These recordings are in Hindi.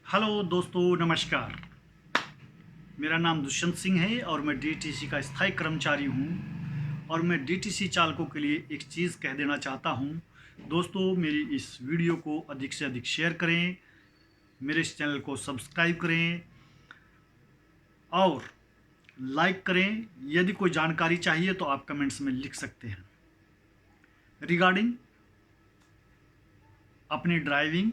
हेलो दोस्तों, नमस्कार। मेरा नाम दुष्यंत सिंह है और मैं डीटीसी का स्थायी कर्मचारी हूं। और मैं डीटीसी चालकों के लिए एक चीज़ कह देना चाहता हूं। दोस्तों, मेरी इस वीडियो को अधिक से अधिक शेयर करें, मेरे इस चैनल को सब्सक्राइब करें और लाइक करें। यदि कोई जानकारी चाहिए तो आप कमेंट्स में लिख सकते हैं रिगार्डिंग अपनी ड्राइविंग,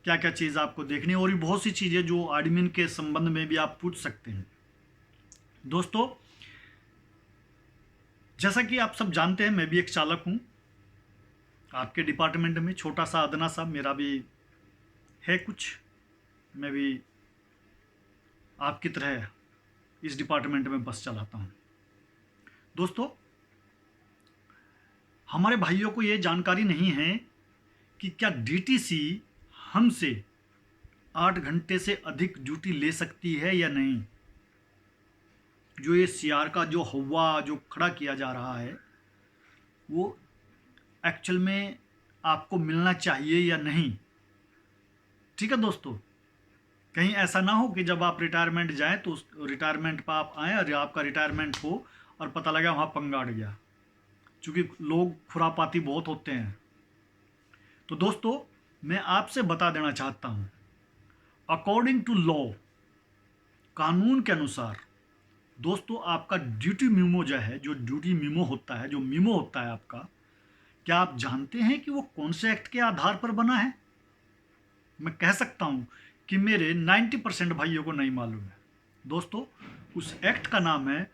क्या क्या चीज़ आपको देखनी है और भी बहुत सी चीज़ें जो एडमिन के संबंध में भी आप पूछ सकते हैं। दोस्तों, जैसा कि आप सब जानते हैं, मैं भी एक चालक हूं। आपके डिपार्टमेंट में छोटा सा अदना सा मेरा भी है कुछ। मैं भी आपकी तरह इस डिपार्टमेंट में बस चलाता हूं। दोस्तों, हमारे भाइयों को ये जानकारी नहीं है कि क्या डीटीसी हमसे 8 घंटे से अधिक ड्यूटी ले सकती है या नहीं। जो ये सीआर का जो हवा जो खड़ा किया जा रहा है, वो एक्चुअल में आपको मिलना चाहिए या नहीं। ठीक है दोस्तों, कहीं ऐसा ना हो कि जब आप रिटायरमेंट जाएं तो उस रिटायरमेंट पर आप आएँ और आपका रिटायरमेंट हो और पता लगा वहाँ पंगा अड़ गया, क्योंकि लोग खुरापाती बहुत होते हैं। तो दोस्तों, मैं आपसे बता देना चाहता हूँ, अकॉर्डिंग टू लॉ, कानून के अनुसार दोस्तों, आपका ड्यूटी मीमो जो है, जो ड्यूटी मीमो होता है, जो मीमो होता है आपका, क्या आप जानते हैं कि वो कौन से एक्ट के आधार पर बना है? मैं कह सकता हूं कि मेरे 90% भाइयों को नहीं मालूम है। दोस्तों, उस एक्ट का नाम है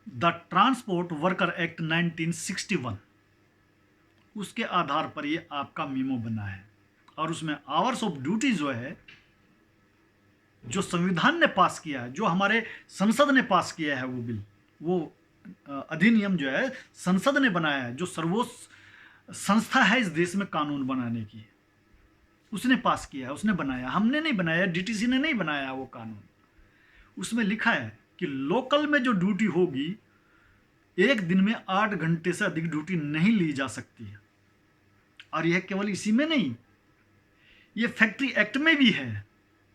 द ट्रांसपोर्ट वर्कर एक्ट 1961। उसके आधार पर ये आपका मीमो बना है और उसमें आवर्स ऑफ ड्यूटी जो है, जो संविधान ने पास किया है, जो हमारे संसद ने पास किया है, वो बिल, वो अधिनियम जो है संसद ने बनाया है, जो सर्वोच्च संस्था है इस देश में कानून बनाने की, उसने पास किया है, उसने बनाया। हमने नहीं बनाया, डीटीसी ने नहीं बनाया वो कानून। उसमें लिखा है कि लोकल में जो ड्यूटी होगी, एक दिन में 8 घंटे से अधिक ड्यूटी नहीं ली जा सकती है। और यह केवल इसी में नहीं, यह फैक्ट्री एक्ट में भी है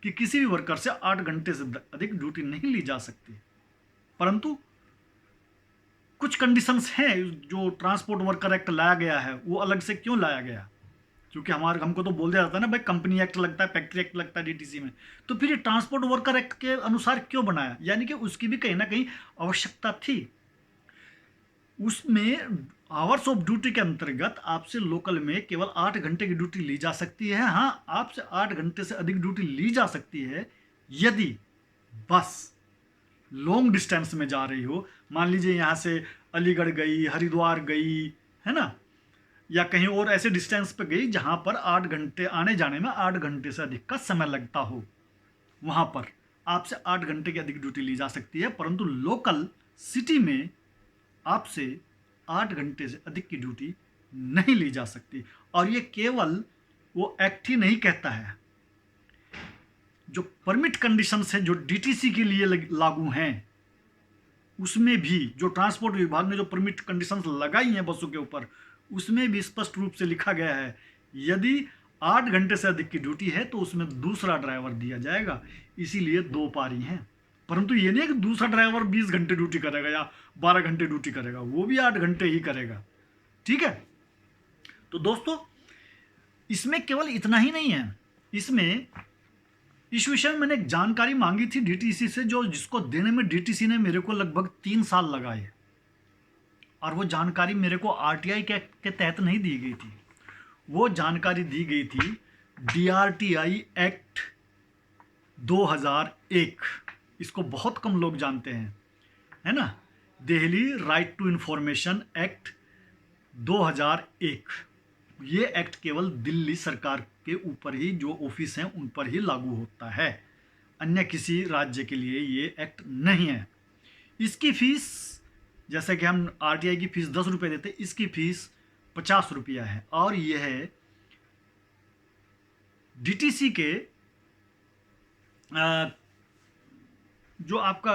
कि किसी भी वर्कर से 8 घंटे से अधिक ड्यूटी नहीं ली जा सकती। परंतु कुछ कंडीशंस हैं। जो ट्रांसपोर्ट वर्कर एक्ट लाया गया है, वो अलग से क्यों लाया गया? क्योंकि हमको तो बोल दिया जाता है ना भाई, कंपनी एक्ट लगता है, फैक्ट्री एक्ट लगता है डीटीसी में, तो फिर ये ट्रांसपोर्ट वर्कर एक्ट के अनुसार क्यों बनाया? यानी कि उसकी भी कहीं ना कहीं आवश्यकता थी। उसमें आवर्स ऑफ ड्यूटी के अंतर्गत आपसे लोकल में केवल 8 घंटे की ड्यूटी ली जा सकती है। हाँ, आपसे 8 घंटे से अधिक ड्यूटी ली जा सकती है यदि बस लॉन्ग डिस्टेंस में जा रही हो। मान लीजिए यहाँ से अलीगढ़ गई, हरिद्वार गई, है ना, या कहीं और ऐसे डिस्टेंस पे गई जहाँ पर 8 घंटे, आने जाने में 8 घंटे से अधिक का समय लगता हो, वहाँ पर आपसे 8 घंटे की अधिक ड्यूटी ली जा सकती है। परंतु लोकल सिटी में आपसे 8 घंटे से अधिक की ड्यूटी नहीं ली जा सकती। और ये केवल वो एक्ट ही नहीं कहता है, जो परमिट कंडीशंस हैं जो डीटीसी के लिए लागू हैं, उसमें भी जो ट्रांसपोर्ट विभाग ने जो परमिट कंडीशंस लगाई हैं बसों के ऊपर, उसमें भी स्पष्ट रूप से लिखा गया है, यदि 8 घंटे से अधिक की ड्यूटी है तो उसमें दूसरा ड्राइवर दिया जाएगा। इसीलिए 2 पारी हैं। परंतु ये नहीं कि दूसरा ड्राइवर 20 घंटे ड्यूटी करेगा या 12 घंटे ड्यूटी करेगा, वो भी 8 घंटे ही करेगा। ठीक है। तो दोस्तों, इसमें केवल इतना ही नहीं है, इसमें इस विषय में मैंने एक जानकारी मांगी थी डीटीसी से, जो जिसको देने में डीटीसी ने मेरे को लगभग 3 साल लगाए। और वो जानकारी मेरे को आरटीआई के तहत नहीं दी गई थी, वो जानकारी दी गई थी डीआरटीआई एक्ट 2001। इसको बहुत कम लोग जानते हैं, है ना, Delhi right to information act 2001। ये एक्ट केवल दिल्ली सरकार के ऊपर ही, जो ऑफिस हैं उन पर ही लागू होता है, अन्य किसी राज्य के लिए ये एक्ट नहीं है। इसकी फीस, जैसे कि हम आरटीआई की फीस 10 रुपये देते, इसकी फीस 50 रुपया है। और यह है डीटीसी के जो आपका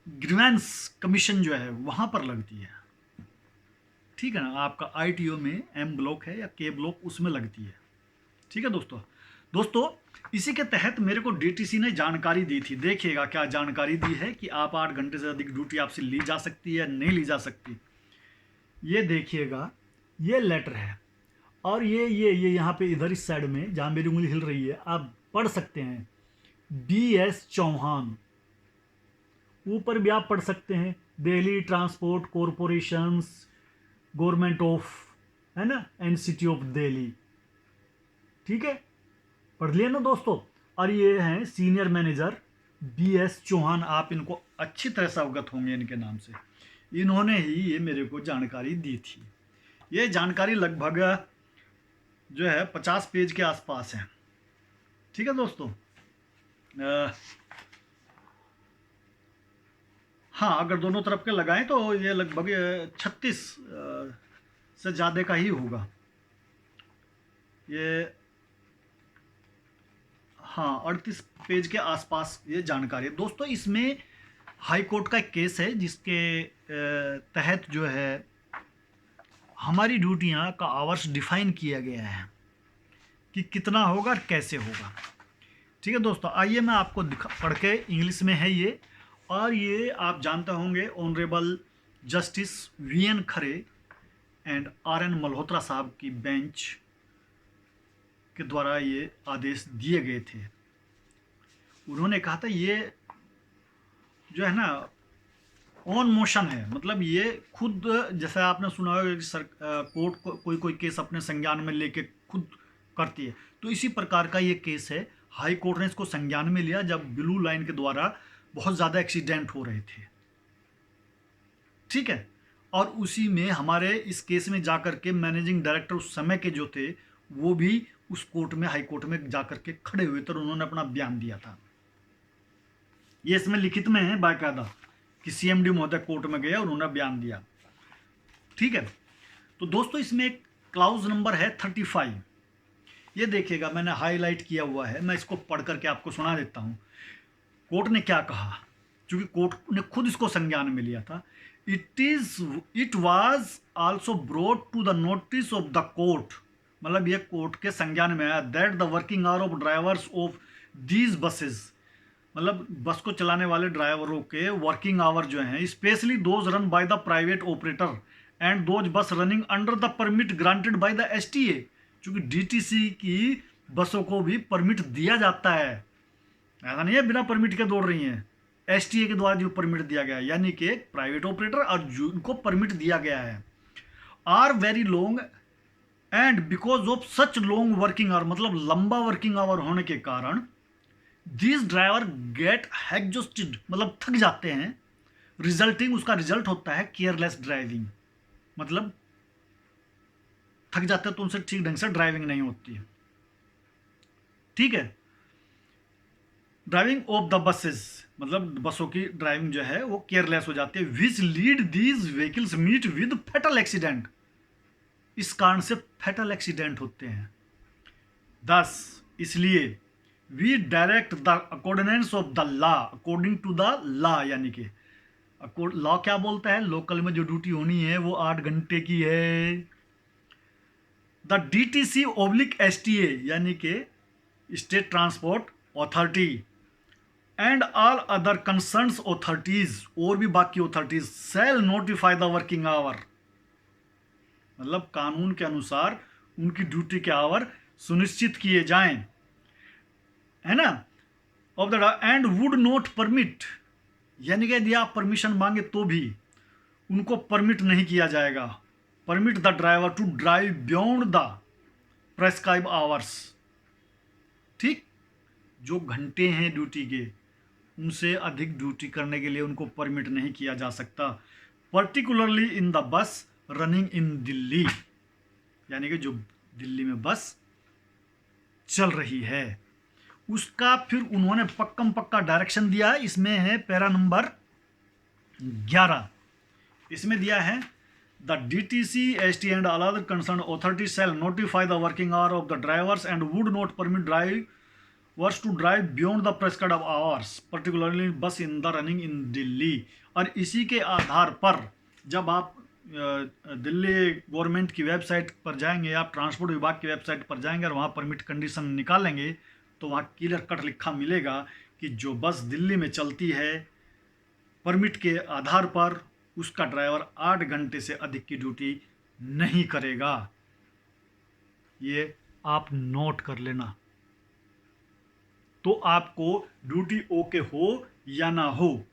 ग्रीवेंस कमीशन जो है वहां पर लगती है। ठीक है ना, आपका आईटीओ में एम ब्लॉक है या के ब्लॉक, उसमें लगती है। ठीक है दोस्तों। दोस्तों इसी के तहत मेरे को डीटीसी ने जानकारी दी थी। देखिएगा क्या जानकारी दी है कि आप 8 घंटे से अधिक ड्यूटी आपसे ली जा सकती है, नहीं ली जा सकती। ये देखिएगा, ये लेटर है और ये यहाँ पे इधर इस साइड में जहाँ मेरी उंगली हिल रही है आप पढ़ सकते हैं BS चौहान। ऊपर भी आप पढ़ सकते हैं Delhi transport corporations government of, है ना, एनसीटी ऑफ दिल्ली। ठीक है, पढ़ लिया ना दोस्तों। और ये हैं सीनियर मैनेजर BS चौहान। आप इनको अच्छी तरह से अवगत होंगे इनके नाम से। इन्होंने ही ये मेरे को जानकारी दी थी। ये जानकारी लगभग जो है 50 पेज के आसपास है। ठीक है दोस्तों। हाँ, अगर दोनों तरफ के लगाएं तो ये लगभग 36 से ज़्यादा का ही होगा ये। हाँ, 38 पेज के आसपास ये जानकारी है दोस्तों। इसमें हाई कोर्ट का एक केस है जिसके तहत जो है हमारी ड्यूटियाँ का आवर्स डिफाइन किया गया है कि कितना होगा और कैसे होगा। ठीक है दोस्तों, आइए मैं आपको पढ़ के, इंग्लिश में है ये, और ये आप जानते होंगे honourable justice VN Khare and RN Malhotra साहब की बेंच के द्वारा ये आदेश दिए गए थे। उन्होंने कहा था ये जो है ना ऑन मोशन है, मतलब ये खुद, जैसे आपने सुना होगा कोर्ट कोई केस अपने संज्ञान में लेके खुद करती है, तो इसी प्रकार का ये केस है। हाई कोर्ट ने इसको संज्ञान में लिया जब ब्लू लाइन के द्वारा बहुत ज़्यादा एक्सीडेंट हो रहे थे। ठीक है, और उसी में हमारे इस केस में जाकर के मैनेजिंग डायरेक्टर उस समय के जो थे वो भी उस कोर्ट में, हाई कोर्ट में जाकर के खड़े हुए थे और उन्होंने अपना बयान दिया था। ये इसमें लिखित में है बाकायदा कि CMD महोदय कोर्ट में गए और उन्होंने बयान दिया। ठीक है, तो दोस्तों इसमें एक क्लाउज नंबर है 35। ये देखिएगा, मैंने हाईलाइट किया हुआ है, मैं इसको पढ़ करके आपको सुना देता हूँ। कोर्ट ने क्या कहा, क्योंकि कोर्ट ने खुद इसको संज्ञान में लिया था। It was also brought to the notice of the court, मतलब ये कोर्ट के संज्ञान में आया, that the working hour of drivers of these buses, मतलब बस को चलाने वाले ड्राइवरों के वर्किंग आवर जो हैं, specially those run by the private operator and those bus running under the permit granted by the STA, क्योंकि DTC की बसों को भी परमिट दिया जाता है, ऐसा नहीं है बिना परमिट के दौड़ रही हैं। STA के द्वारा जो परमिट दिया गया है, यानी कि प्राइवेट ऑपरेटर और जिनको परमिट दिया गया है, are very long and because of such long working hour, मतलब लंबा वर्किंग आवर होने के कारण दिस ड्राइवर गेट एग्जॉस्टेड, मतलब थक जाते हैं। रिजल्टिंग, उसका रिजल्ट होता है केयरलेस ड्राइविंग, मतलब थक जाते हैं तो उनसे ठीक ढंग से ड्राइविंग नहीं होती है। ठीक है, ड्राइविंग ऑफ द बसेस, मतलब बसों की ड्राइविंग जो है वो केयरलेस हो जाती है। Which lead these vehicles meet with fatal accident, इस कारण से फैटल एक्सीडेंट होते हैं। दस, इसलिए we direct the accordance of the law according to the law, यानी कि लॉ क्या बोलता है, लोकल में जो ड्यूटी होनी है वो 8 घंटे की है। द DTC / STA, यानी कि state transport authority and all other concerns authorities, और भी बाकी authorities, shall notify the working hour, मतलब कानून के अनुसार उनकी ड्यूटी के आवर सुनिश्चित किए जाएं, है ना, of the end would not permit, यानी कि यदि आप परमिशन मांगे तो भी उनको परमिट नहीं किया जाएगा, permit the driver to drive beyond the prescribe hours. ठीक, जो घंटे हैं ड्यूटी के उनसे अधिक ड्यूटी करने के लिए उनको परमिट नहीं किया जा सकता, particularly in the bus running in Delhi, यानी कि जो दिल्ली में बस चल रही है उसका फिर उन्होंने पक्कम पक्का डायरेक्शन दिया है। इसमें है पैरा नंबर 11, इसमें दिया है the DTC, ST and all other concern authorities shall notify the working hour of the drivers and would not permit drivers to drive beyond the prescribed hours, particularly bus in the running in Delhi. और इसी के आधार पर जब आप दिल्ली गवर्नमेंट की वेबसाइट पर जाएंगे, आप ट्रांसपोर्ट विभाग की वेबसाइट पर जाएंगे और वहाँ परमिट कंडीशन निकालेंगे तो वहाँ क्लियर कट लिखा मिलेगा कि जो बस दिल्ली में चलती है परमिट के आधार पर उसका ड्राइवर 8 घंटे से अधिक की ड्यूटी नहीं करेगा। ये आप नोट कर लेना। तो आपको ड्यूटी ओके हो या ना हो,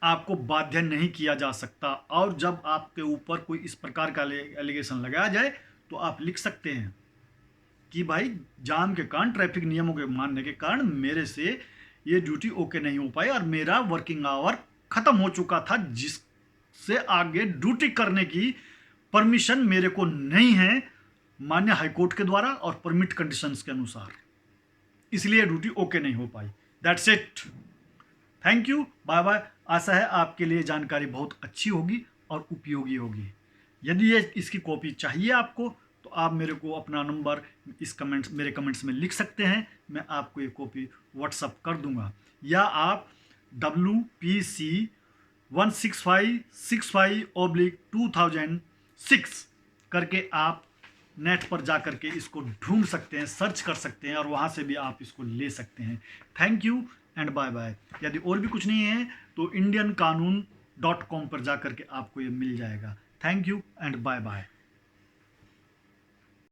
आपको बाध्य नहीं किया जा सकता। और जब आपके ऊपर कोई इस प्रकार का एलिगेशन लगाया जाए तो आप लिख सकते हैं कि भाई जाम के कारण, ट्रैफिक नियमों के मानने के कारण मेरे से ये ड्यूटी ओके नहीं हो पाई और मेरा वर्किंग आवर ख़त्म हो चुका था, जिससे आगे ड्यूटी करने की परमिशन मेरे को नहीं है मान्य हाईकोर्ट के द्वारा और परमिट कंडीशंस के अनुसार, इसलिए ड्यूटी ओके नहीं हो पाई। That's it. Thank you, bye bye. आशा है आपके लिए जानकारी बहुत अच्छी होगी और उपयोगी होगी। यदि ये इसकी कॉपी चाहिए आपको तो आप मेरे को अपना नंबर मेरे कमेंट्स में लिख सकते हैं, मैं आपको ये कॉपी व्हाट्सअप कर दूंगा। या आप WPC16565/2006 करके आप नेट पर जा करके इसको ढूंढ सकते हैं, सर्च कर सकते हैं और वहाँ से भी आप इसको ले सकते हैं। Thank you and bye bye. यदि और भी कुछ नहीं है तो indianqanun.com पर जा करके आपको ये मिल जाएगा। Thank you and bye bye.